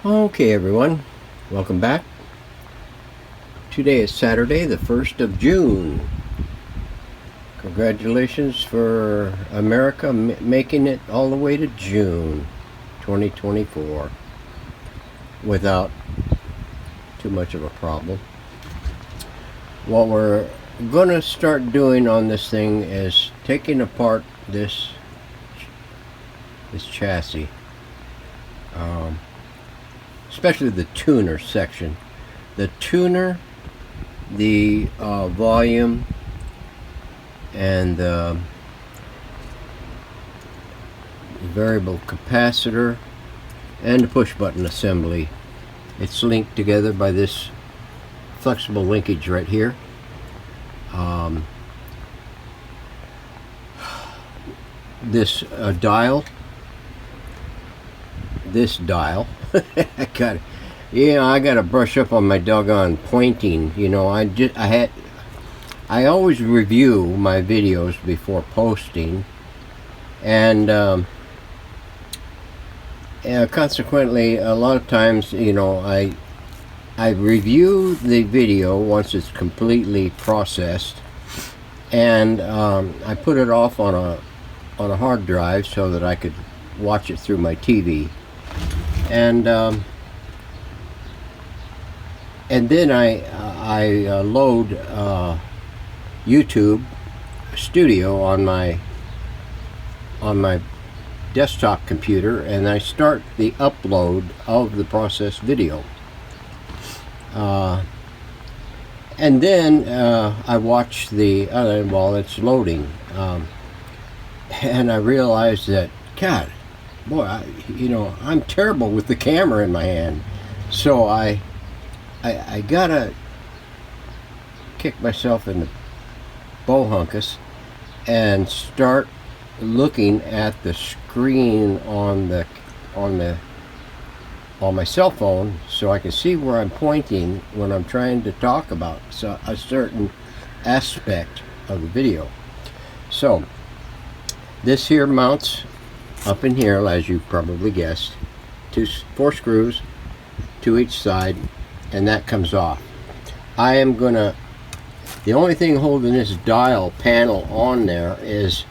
Okay everyone, welcome back. Today is Saturday, the 1st of June. Congratulations for America making it all the way to June 2024 without too much of a problem. What we're going to start doing on this thing is taking apart this chassis. Especially the tuner section. The tuner, the volume, and the variable capacitor, and the push button assembly. It's linked together by this flexible linkage right here. This dial. I gotta brush up on my doggone pointing. I always review my videos before posting, and consequently, a lot of times, I review the video once it's completely processed, and I put it off on a hard drive so that I could watch it through my TV. And then I load YouTube Studio on my desktop computer, and I start the upload of the processed video. And then I watch while it's loading, and I realize that, God, boy, I'm terrible with the camera in my hand, so I gotta kick myself in the bohunkus and start looking at the screen on my cell phone, so I can see where I'm pointing when I'm trying to talk about a certain aspect of the video. So this here mounts up in here, as you probably guessed, 4 screws, 2 each side, and that comes off. The only thing holding this dial panel on there is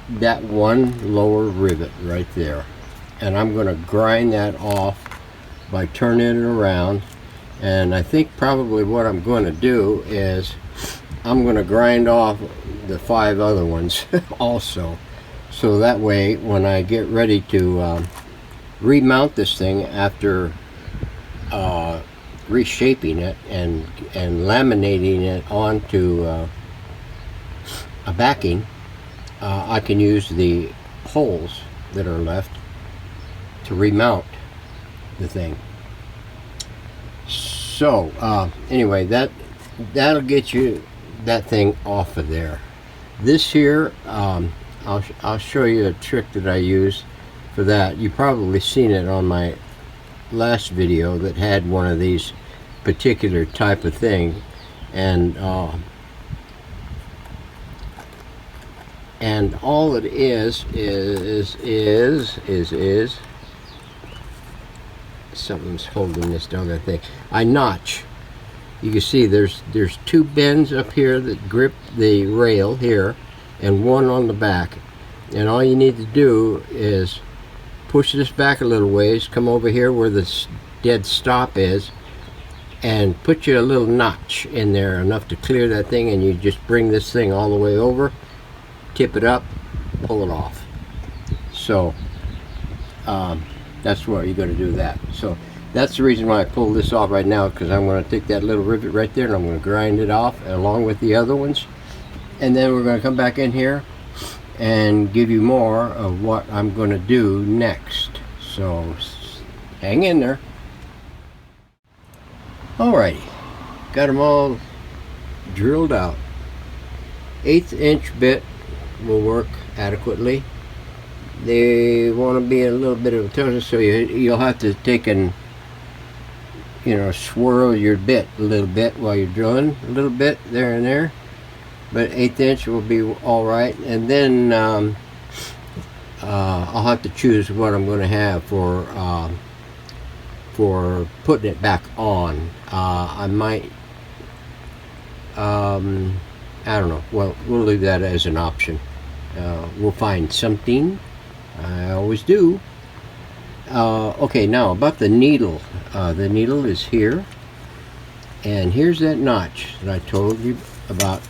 that one lower rivet right there, and I'm going to grind that off by turning it around. And I think probably what I'm going to do is I'm going to grind off the 5 other ones also. So that way, when I get ready to remount this thing after reshaping it and laminating it onto a backing, I can use the holes that are left to remount the thing. So anyway, that'll get you that thing off of there. This here, I'll show you a trick that I use for that. You've probably seen it on my last video that had one of these particular type of thing, and all it is something's holding this doggone thing. I notch. You can see there's 2 bends up here that grip the rail here, and one on the back, and all you need to do is push this back a little ways, come over here where the dead stop is, and put you a little notch in there, enough to clear that thing, and you just bring this thing all the way over, tip it up, pull it off. So that's where you're going to do that. So that's the reason why I pulled this off right now, because I'm going to take that little rivet right there and I'm going to grind it off along with the other ones. And then we're going to come back in here and give you more of what I'm going to do next. So hang in there. Alrighty, got them all drilled out. 1/8 inch bit will work adequately. They want to be a little bit of a toaster, so you'll have to take and swirl your bit a little bit while you're drilling, a little bit there and there. But 1/8 inch will be all right. And then I'll have to choose what I'm going to have for for putting it back on. I might, I don't know. Well, we'll leave that as an option. We'll find something. I always do. Okay, now about the needle. The needle is here, and here's that notch that I told you about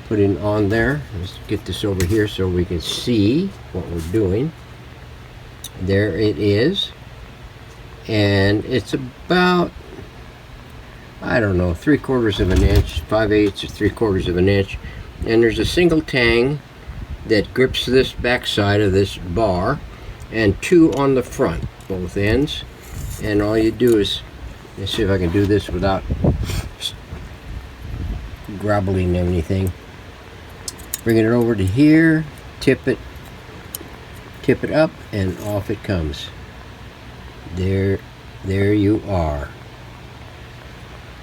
putting on there. Let's get this over here so we can see what we're doing. There it is, and it's about, I don't know, 3/4 of an inch, 5/8 or 3/4 of an inch, and there's a single tang that grips this back side of this bar, and 2 on the front, both ends. And all you do is, let's see if I can do this without grabbling anything. Bring it over to here, tip it up, and off it comes. There you are.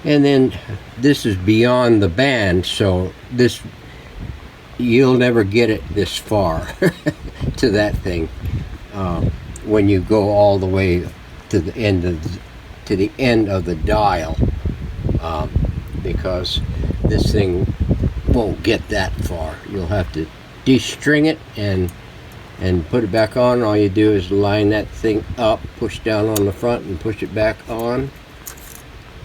And then this is beyond the band, so this, you'll never get it this far to that thing when you go all the way to the end of the dial, because this thing won't get that far. You'll have to de-string it and put it back on. All you do is line that thing up, push down on the front and push it back on,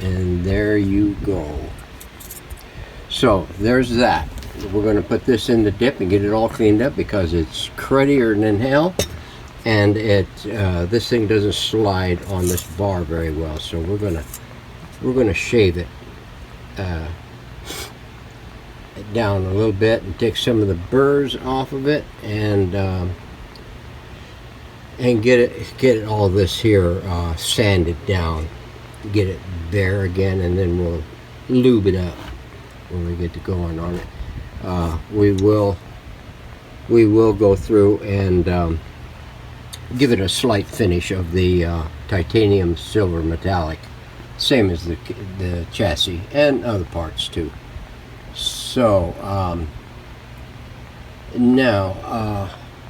and there you go. So there's that. We're going to put this in the dip and get it all cleaned up because it's cruddier than hell, and this thing doesn't slide on this bar very well. So we're gonna shave it down a little bit and take some of the burrs off of it, and get it all this here sanded down, get it bare again, and then we'll lube it up when we get to going on it. We will go through and give it a slight finish of the titanium silver metallic, same as the chassis and other parts too. So now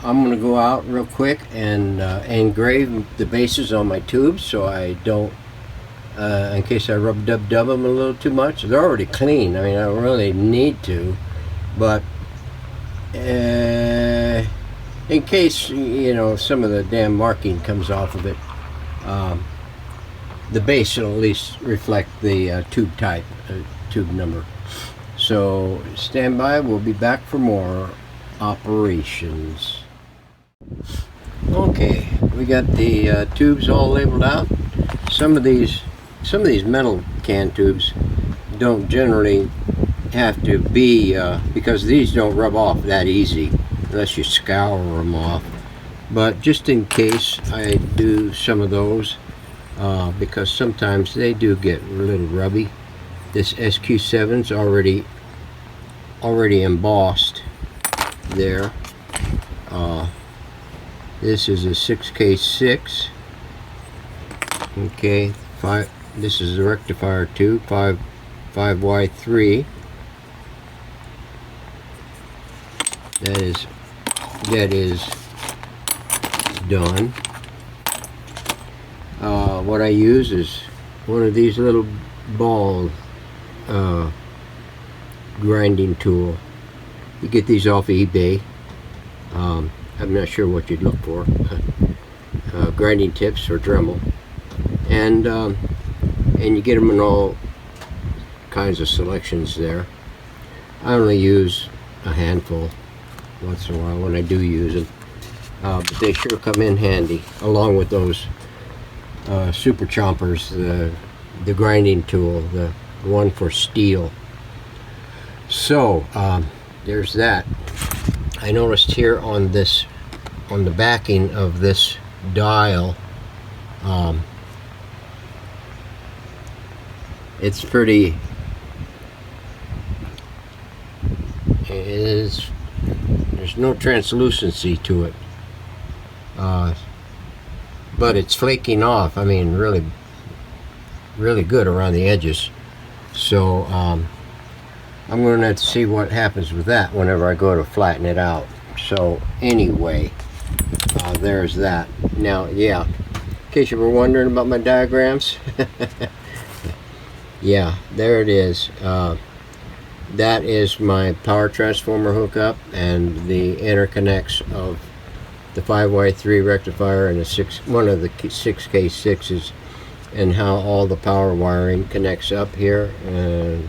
I'm going to go out real quick and engrave the bases on my tubes, so I don't, in case I rub-dub them a little too much. They're already clean. I mean, I don't really need to, but in case, you know, some of the damn marking comes off of it, the base will at least reflect the tube type, tube number. So stand by, we'll be back for more operations. Okay, we got the tubes all labeled out. Some of these metal can tubes don't generally have to be, because these don't rub off that easy unless you scour them off. But just in case, I do some of those because sometimes they do get a little rubby. This SQ7's already embossed there. This is a 6K6. Okay, this is a rectifier tube, 5Y3. That is done. What I use is one of these little ball grinding tool. You get these off eBay. I'm not sure what you'd look for. Grinding tips or Dremel, and you get them in all kinds of selections there. I only use a handful once in a while when I do use them, but they sure come in handy along with those super chompers, the grinding tool, the one for steel. So there's that. I noticed here on the backing of this dial, it's pretty, there's no translucency to it, but it's flaking off. I mean, really good around the edges. So I'm going to have to see what happens with that whenever I go to flatten it out. So anyway, there's that. Now, yeah, In case you were wondering about my diagrams. Yeah, there it is. That is my power transformer hookup and the interconnects of the 5Y3 rectifier and one of the 6K6s, and how all the power wiring connects up here and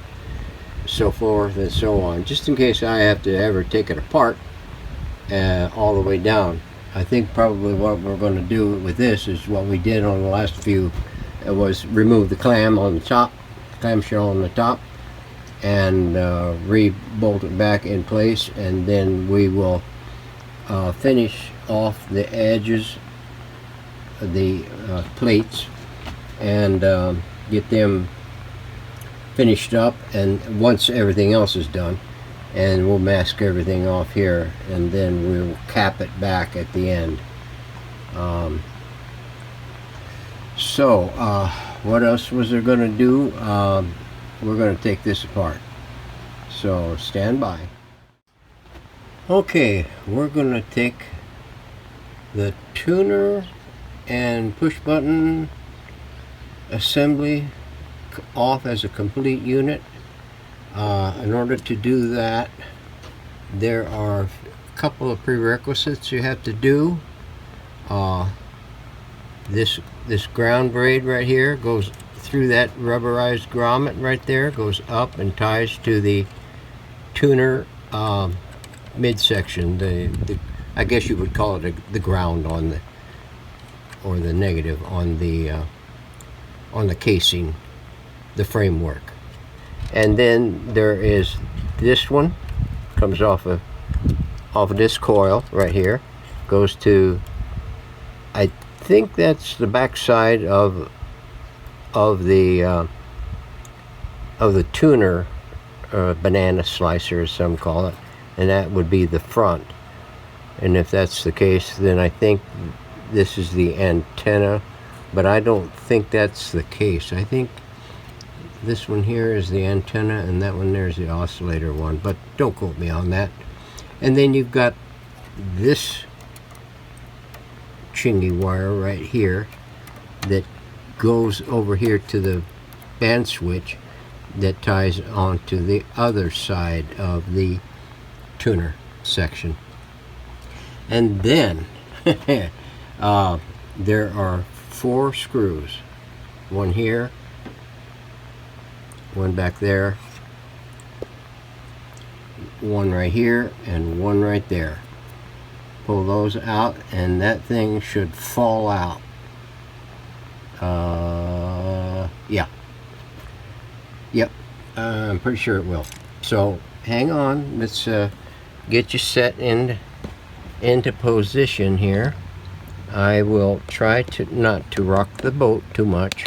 so forth and so on, just in case I have to ever take it apart all the way down. I think probably what we're going to do with this is what we did on the last few. It was remove the clam on the top, clamshell on the top, and re-bolt it back in place, and then we will finish off the edges of the plates and get them finished up, and once everything else is done, and we'll mask everything off here, and then we'll cap it back at the end. What else was there going to do? We're going to take this apart, so stand by. Okay, we're going to take the tuner and push button assembly off as a complete unit. In order to do that, there are a couple of prerequisites you have to do. This ground braid right here goes through that rubberized grommet right there, goes up and ties to the tuner midsection. I guess you would call it the ground on the, or the negative on the casing, the framework. And then there is this one, comes off of this coil right here, goes to, I think that's the back side of the tuner banana slicer, as some call it, and that would be the front. And if that's the case, then I think this is the antenna, but I don't think that's the case. I think this one here is the antenna, and that one there is the oscillator one, but don't quote me on that. And then you've got this chingy wire right here that goes over here to the band switch that ties onto the other side of the tuner section. And then there are 4 screws, one here, one back there, one right here, and one right there. Pull those out and that thing should fall out. Yeah. Yep, I'm pretty sure it will. So hang on, let's get you set into position here. I will try to not to rock the boat too much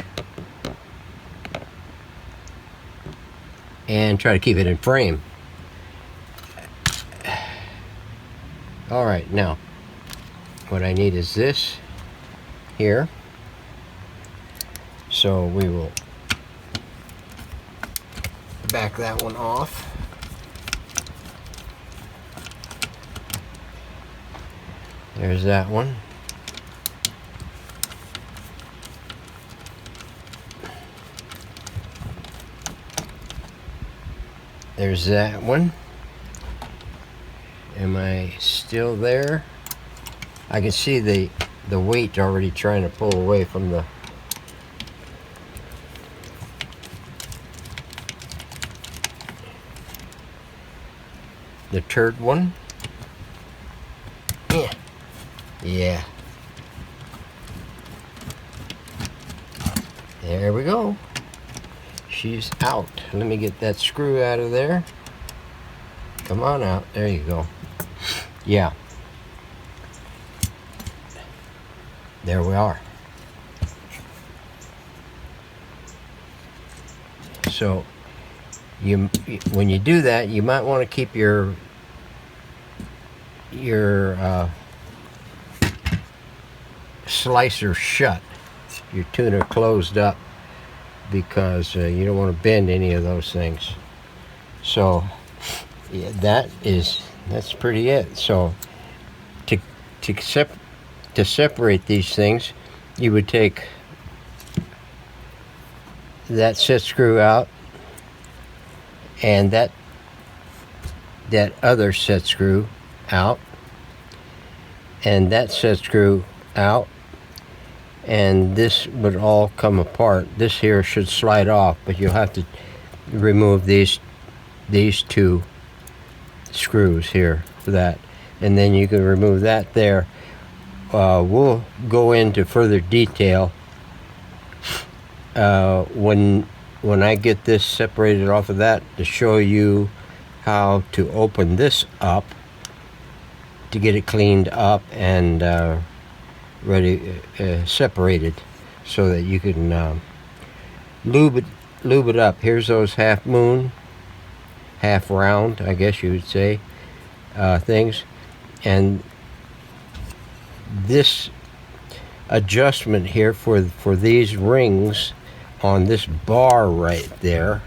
and try to keep it in frame. All right, now what I need is this here, so we will back that one off. There's that one. There's that one. Am I still there? I can see the weight already trying to pull away from the turd one. Yeah. There we go. She's out. Let me get that screw out of there. Come on out. There you go. Yeah. There we are. So when you do that, you might want to keep your slicer shut, your tuner closed up, because you don't want to bend any of those things. So yeah, that's pretty it. So to separate these things, you would take that set screw out and that other set screw out and that set screw out, and this would all come apart. This here should slide off, but you'll have to remove these two screws here for that, and then you can remove that there. We'll go into further detail when I get this separated off of that, to show you how to open this up to get it cleaned up and ready, separated, so that you can lube it up. Here's those half moon, half round, I guess you would say, things. And this adjustment here for these rings on this bar right there,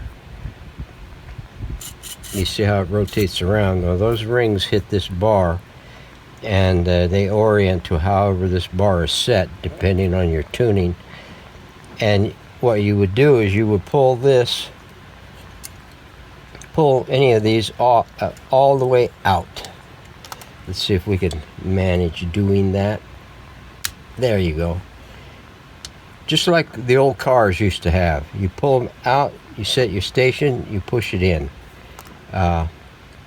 you see how it rotates around. Well, those rings hit this bar, and they orient to however this bar is set, depending on your tuning. And what you would do is you would pull any of these all the way out. Let's see if we can manage doing that. There you go. Just like the old cars used to have. You pull them out, you set your station, you push it in.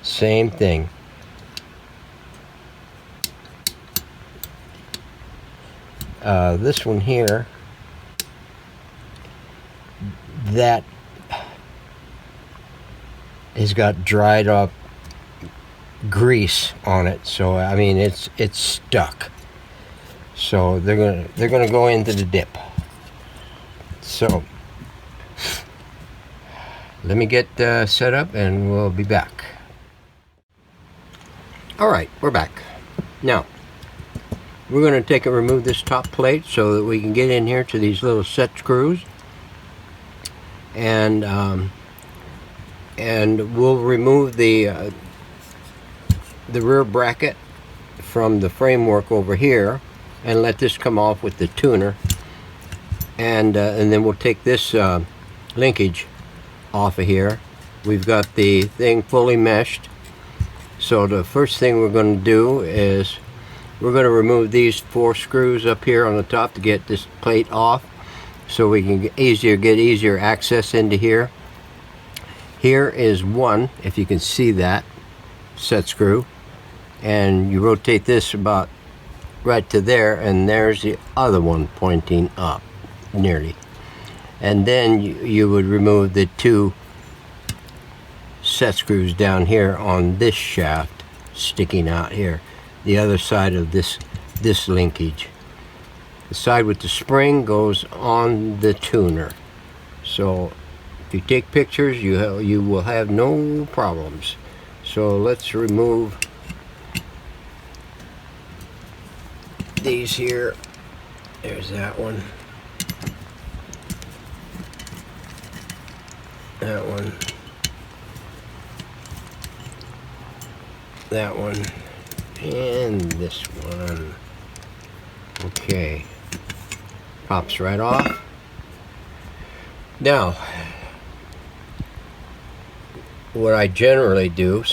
Same thing. This one here, that has got dried up grease on it, so I mean it's stuck. So they're gonna go into the dip. So let me get set up and we'll be back. Alright, we're back. Now we're going to take and remove this top plate so that we can get in here to these little set screws, and we'll remove the rear bracket from the framework over here and let this come off with the tuner, and then we'll take this linkage off of here. We've got the thing fully meshed, so the first thing we're going to do is we're going to remove these 4 screws up here on the top to get this plate off, so we can get easier access into here. Here is one, if you can see that set screw, and you rotate this about right to there, and there's the other one pointing up nearly. And then you would remove the 2 set screws down here on this shaft sticking out here, the other side of this linkage. The side with the spring goes on the tuner. So if you take pictures, you will have no problems. So let's remove these here. There's that one. That one. That one. And this one. Okay. Pops right off. Now, what I generally do,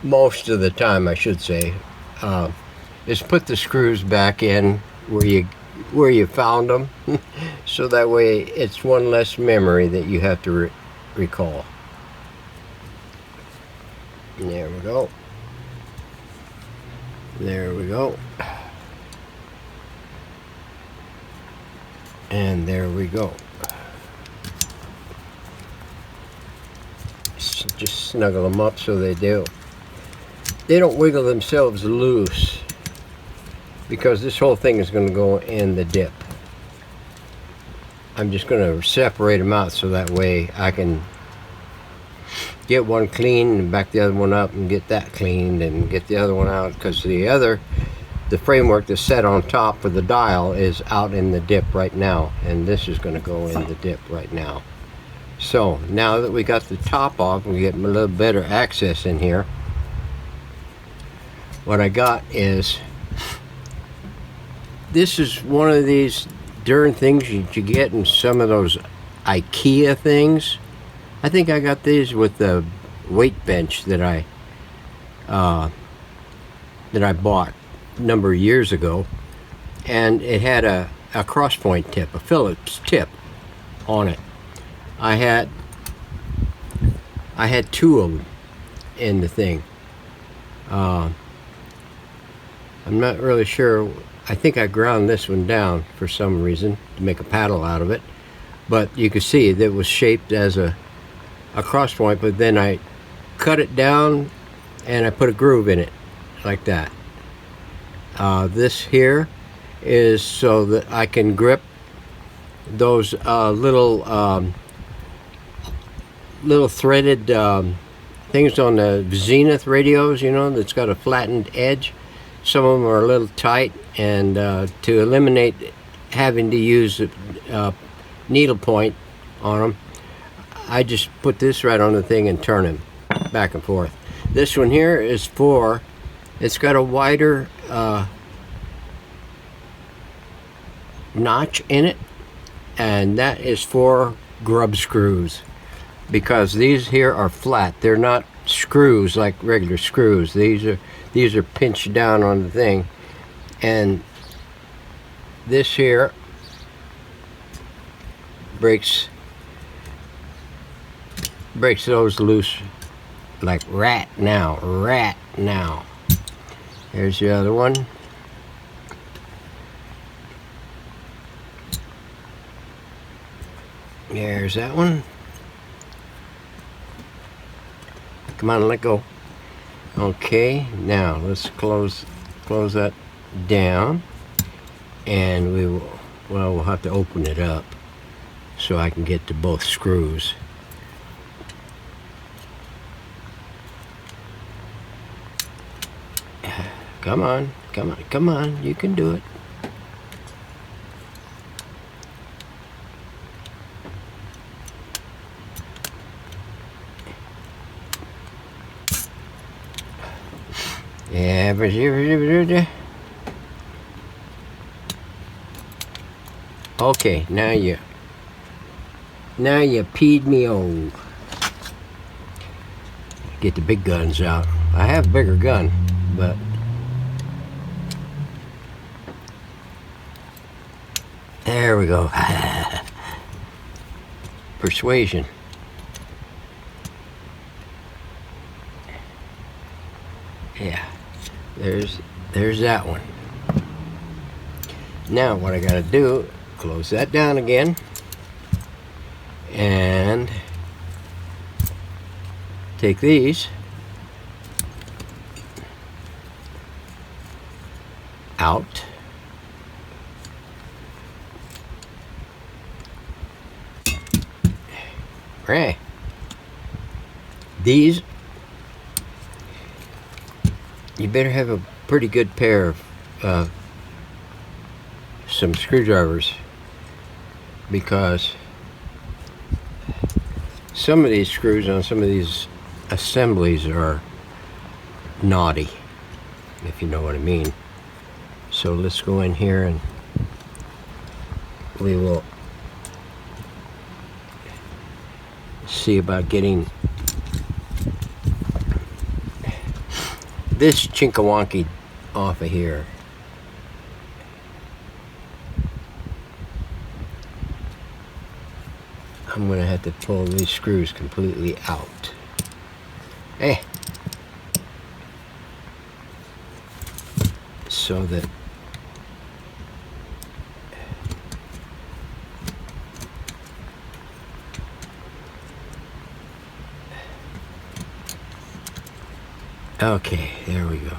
most of the time I should say, is put the screws back in where you found them, so that way it's one less memory that you have to recall. There we go. There we go. And there we go. Just snuggle them up so they don't wiggle themselves loose, because this whole thing is going to go in the dip. I'm just going to separate them out so that way I can get one clean and back the other one up and get that cleaned and get the other one out, because the framework that's set on top for the dial is out in the dip right now, and this is going to go in the dip right now. So now that we got the top off, we get a little better access in here. What I got is this is one of these darn things you get in some of those IKEA things. I think I got these with the weight bench that I bought a number of years ago, and it had a cross point tip, a Phillips tip on it. I had two of them in the thing. I'm not really sure. I think I ground this one down for some reason to make a paddle out of it, but you can see that it was shaped as a cross point, but then I cut it down and I put a groove in it like that. This here is so that I can grip those little threaded things on the Zenith radios, you know, that's got a flattened edge. Some of them are a little tight, and to eliminate having to use needle point on them, I just put this right on the thing and turn them back and forth. This one here is for, it's got a wider notch in it, and that is for grub screws, because these here are flat. They're not screws like regular screws. These are pinched down on the thing, and this here breaks those loose like rat now. Here's the other one. There's that one. Come on, let go. Okay, now let's close that down, and we'll have to open it up so I can get to both screws. Come on, you can do it. Yeah, okay, now you peed me off. Get the big guns out. I have a bigger gun, but there we go. Persuasion. Yeah, there's that one. Now what I gotta do, close that down again and take these out. Right. These, you better have a pretty good pair of some screwdrivers, because some of these screws on some of these assemblies are knotty, if you know what I mean. So let's go in here and we will see about getting this chinkawonky off of here. I'm gonna have to pull these screws completely out. Hey, so that okay, there we go.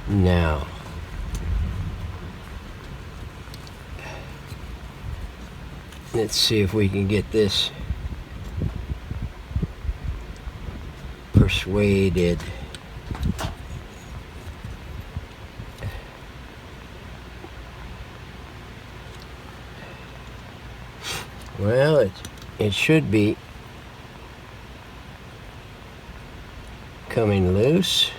Now let's see if we can get this persuaded. Well, it should be coming loose.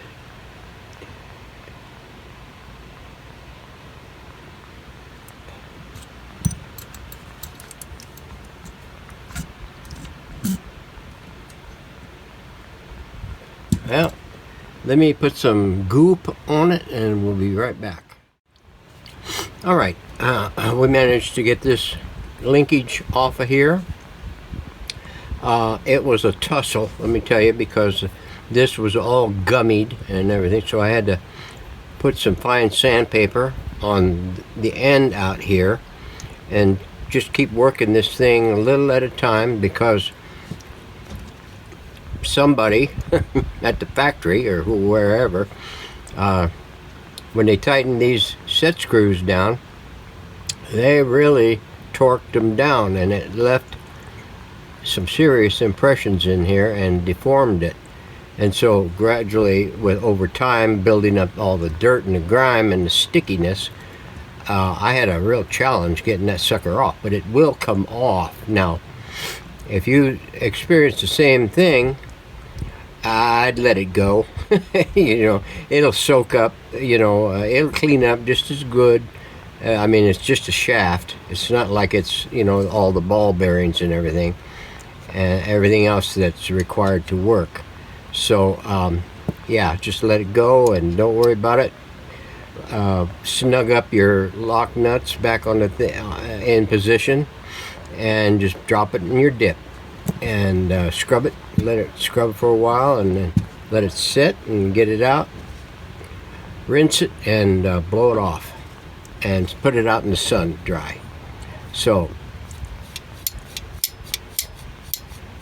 Well, let me put some goop on it and we'll be right back. Alright, we managed to get this linkage off of here. It was a tussle, let me tell you, because this was all gummied and everything, so I had to put some fine sandpaper on the end out here and just keep working this thing a little at a time, because somebody at the factory or wherever, when they tightened these set screws down, they really torqued them down, and it left some serious impressions in here and deformed it. And so gradually, over time, building up all the dirt and the grime and the stickiness, I had a real challenge getting that sucker off, but it will come off. Now, if you experience the same thing, I'd let it go. You know, it'll soak up, you know, it'll clean up just as good. I mean, it's just a shaft. It's not like it's, you know, all the ball bearings and everything else that's required to work. So, yeah, just let it go and don't worry about it. Snug up your lock nuts back on the in position, and just drop it in your dip and scrub it. Let it scrub for a while, and then let it sit and get it out. Rinse it and blow it off, and put it out in the sun to dry. So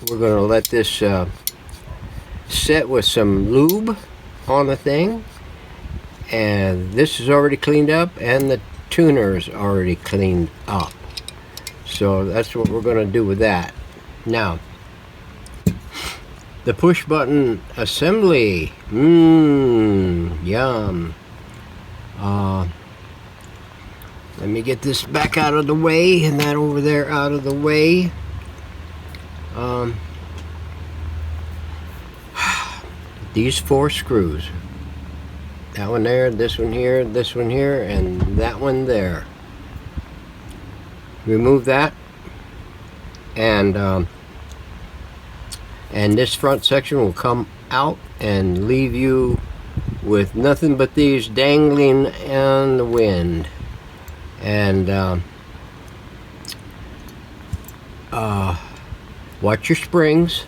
we're going to let this set with some lube on the thing, and this is already cleaned up and the tuner is already cleaned up, so that's what we're going to do with that. Now, the push button assembly, yum. Let me get this back out of the way and that over there out of the way. These 4 screws, that one there, this one here, this one here, and that one there. Remove that, and this front section will come out and leave you with nothing but these dangling in the wind. And watch your springs,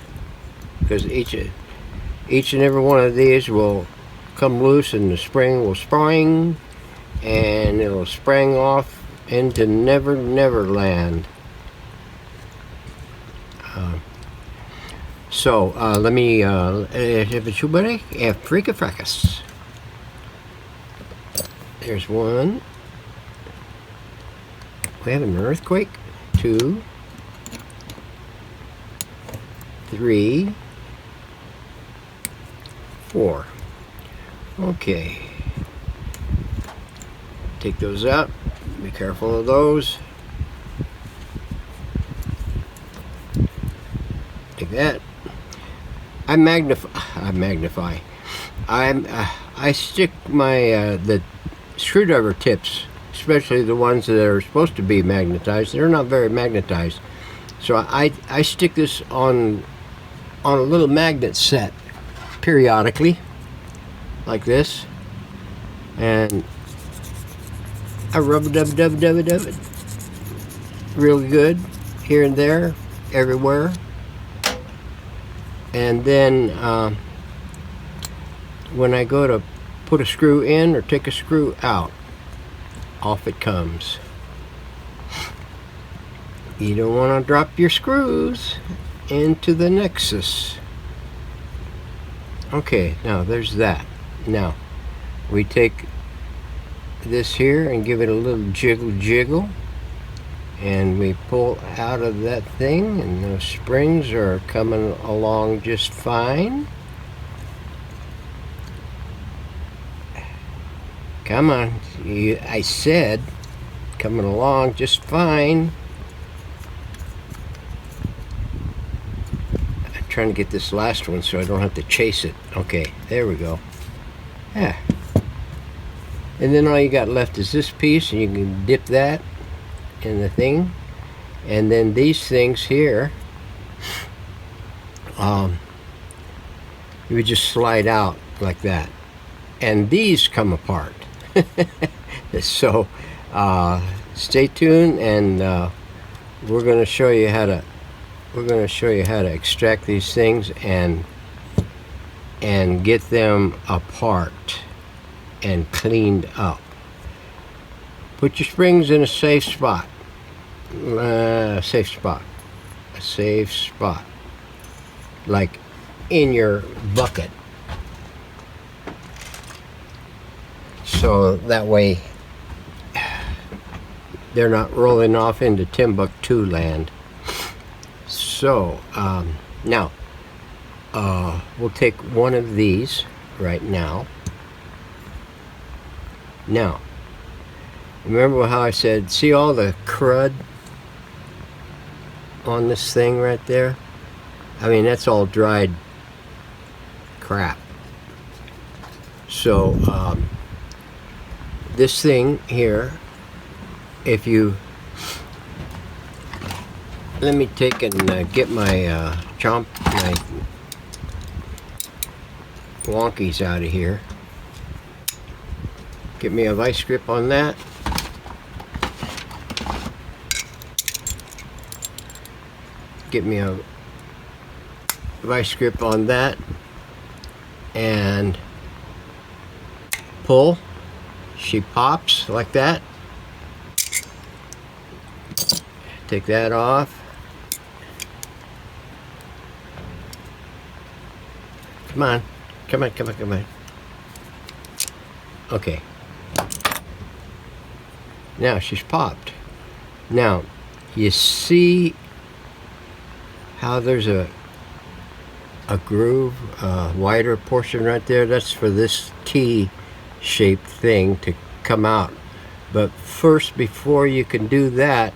because each and every one of these will come loose, and the spring will spring, and it'll spring off into Never Land. So let me freak a fracas. There's one. We have an earthquake. 2, 3, 4. Okay. Take those out. Be careful of those. Take that. I stick my the screwdriver tips, especially the ones that are supposed to be magnetized. They're not very magnetized, so I stick this on a little magnet set periodically, like this, and I rub it real good here and there, everywhere. And then when I go to put a screw in or take a screw out, off it comes. You don't want to drop your screws into the nexus. Okay, now there's that. Now we take this here and give it a little jiggle, and we pull out of that thing, and those springs are coming along just fine. Come on, I said coming along just fine. I'm trying to get this last one so I don't have to chase it. Okay, there we go. Yeah. And then all you got left is this piece, and you can dip that in the thing. And then these things here, You would just slide out like that, and these come apart. So stay tuned, and we're going to show you how to extract these things and get them apart and cleaned up. Put your springs in a safe spot. A safe spot, like in your bucket, so that way they're not rolling off into Timbuktu land. So now we'll take one of these right now. Now, remember how I said, see all the crud on this thing right there? I mean, that's all dried crap. So this thing here, if you let me take and get my my wonkies out of here. Get me a vice grip on that. Get me a vice grip on that, and pull. She pops like that. Take that off. Come on. Come on, come on, come on. Okay. Now she's popped. Now, you see how there's a groove, wider portion right there? That's for this T-shaped thing to come out. But first, before you can do that,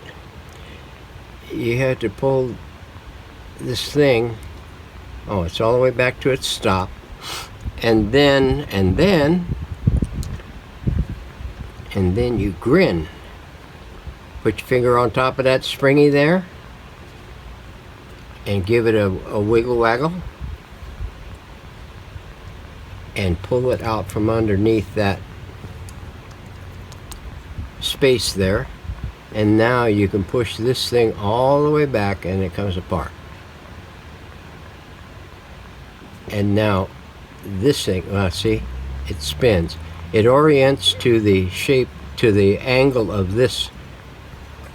you have to pull this thing. Oh, it's all the way back to its stop. And then you grin. Put your finger on top of that springy there and give it a wiggle waggle and pull it out from underneath that space there, and now you can push this thing all the way back and it comes apart. And now this thing, see, it spins. It orients to the shape, to the angle of this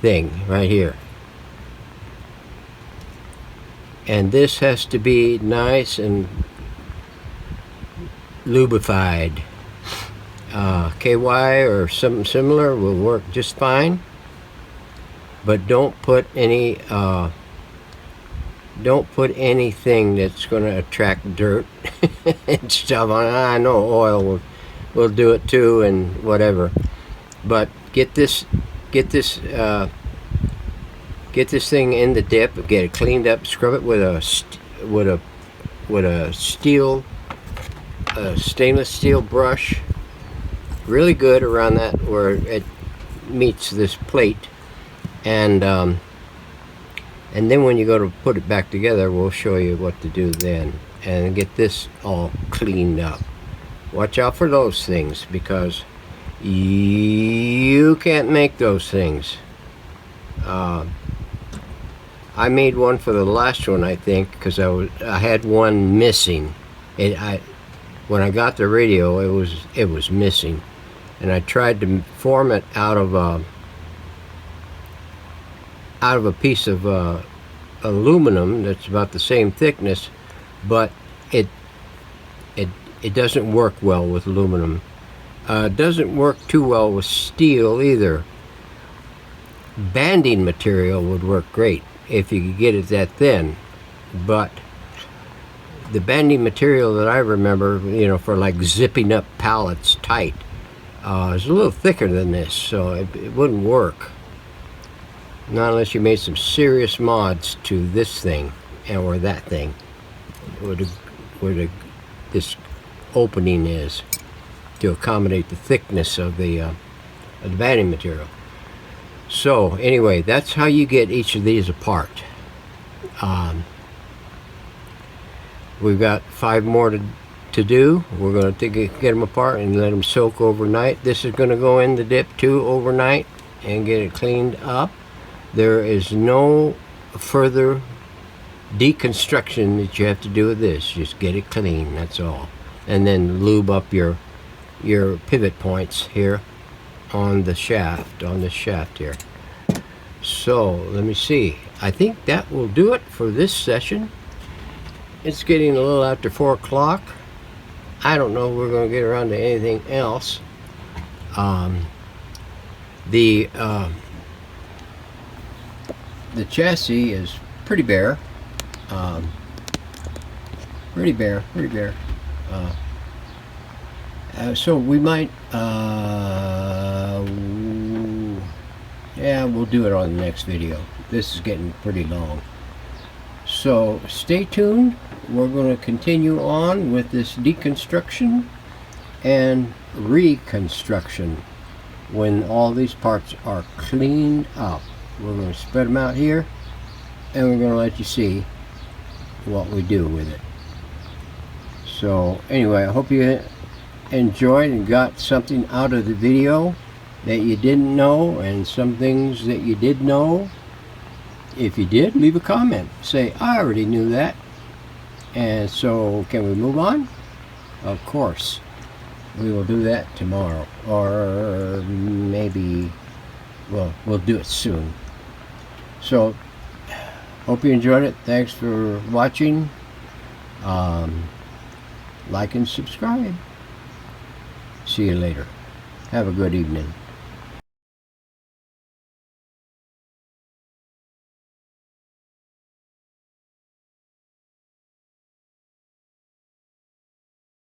thing right here. And this has to be nice and lubrified. KY or something similar will work just fine. But don't put any anything that's going to attract dirt and stuff on. I know oil will do it too, and whatever. But get this thing in the dip, get it cleaned up, scrub it with a stainless steel brush, really good around that where it meets this plate, and then when you go to put it back together, we'll show you what to do then, and get this all cleaned up. Watch out for those things, because you can't make those things. I made one for the last one, I think, because I had one missing. When I got the radio, it was missing, and I tried to form it out of a piece of aluminum that's about the same thickness, but it doesn't work well with aluminum. It doesn't work too well with steel either. Banding material would work great if you could get it that thin, but the banding material that I remember, for like zipping up pallets tight, is a little thicker than this, so it wouldn't work. Not unless you made some serious mods to this thing or that thing, where this opening is, to accommodate the thickness of the banding material. So anyway, that's how you get each of these apart. We've got 5 more to do. We're going to get them apart and let them soak overnight. This is going to go in the dip too overnight and get it cleaned up. There is no further deconstruction that you have to do with this. Just get it clean, that's all. And then lube up your pivot points here on the shaft, on this shaft here. So let me see. I think that will do it for this session. It's getting a little after 4 o'clock. I don't know if we're going to get around to anything else. The chassis is pretty bare. Pretty bare. So we might, yeah, we'll do it on the next video. This is getting pretty long. So stay tuned. We're going to continue on with this deconstruction and reconstruction when all these parts are cleaned up. We're going to spread them out here and we're going to let you see what we do with it. So anyway, I hope you enjoyed and got something out of the video that you didn't know, and some things that you did know. If you did, leave a comment. Say, I already knew that. And so, can we move on? Of course. We will do that tomorrow. Or maybe, well, we'll do it soon. So, hope you enjoyed it. Thanks for watching. Like and subscribe. See you later. Have a good evening.